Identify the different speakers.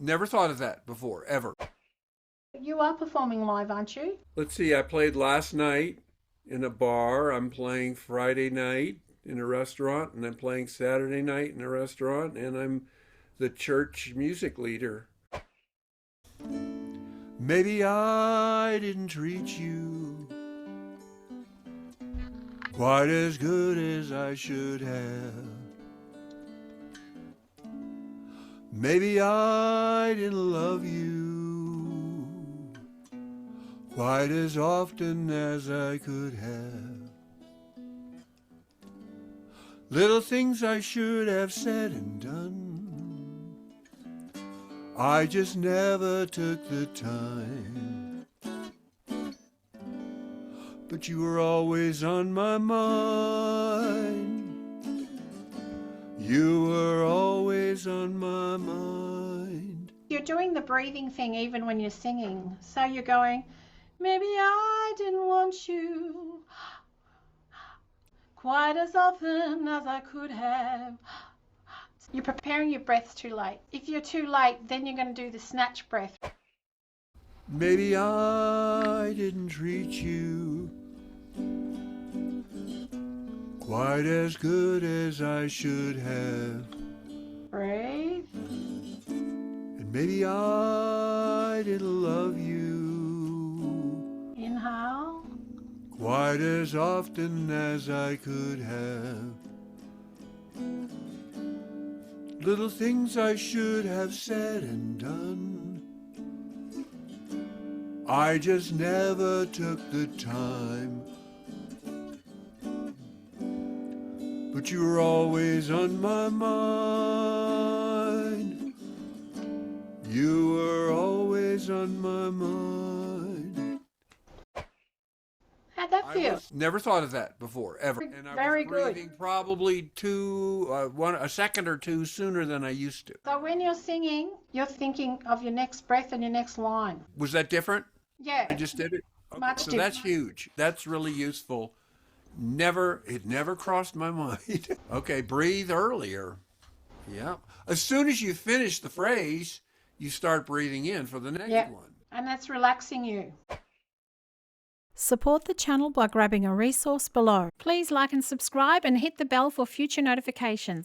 Speaker 1: Never thought of that before, ever.
Speaker 2: You are performing live, aren't you?
Speaker 1: Let's see, I played last night in a bar. I'm playing Friday night in a restaurant, and I'm playing Saturday night in a restaurant, and I'm the church music leader. Maybe I didn't treat you quite as good as I should have. Maybe I didn't love you quite as often as I could have. Little things I should have said and done, I just never took the time. But you were always on my mind. You were always on my mind.
Speaker 2: You're doing the breathing thing even when you're singing. So you're going, maybe I didn't want you quite as often as I could have. You're preparing your breaths too late. If you're too late, then you're going to do the snatch breath.
Speaker 1: Maybe I didn't treat you quite as good as I should have.
Speaker 2: Breathe.
Speaker 1: And maybe I didn't love you
Speaker 2: Inhale.
Speaker 1: quite as often as I could have. Little things I should have said and done, I just never took the time. But you were always on my mind. You were always on my mind.
Speaker 2: How'd that feel?
Speaker 1: Never thought of that before, ever. And I
Speaker 2: Very
Speaker 1: was
Speaker 2: good.
Speaker 1: breathing probably a second or two sooner than I used to.
Speaker 2: So when you're singing, you're thinking of your next breath and your next line.
Speaker 1: Was that different?
Speaker 2: Yeah.
Speaker 1: I just did it? Okay,
Speaker 2: Much
Speaker 1: so
Speaker 2: different.
Speaker 1: that's huge. That's really useful. It never crossed my mind. Okay, breathe earlier. Yeah. As soon as you finish the phrase, you start breathing in for the next one.
Speaker 2: And that's relaxing you.
Speaker 3: Support the channel by grabbing a resource below. Please like and subscribe and hit the bell for future notifications.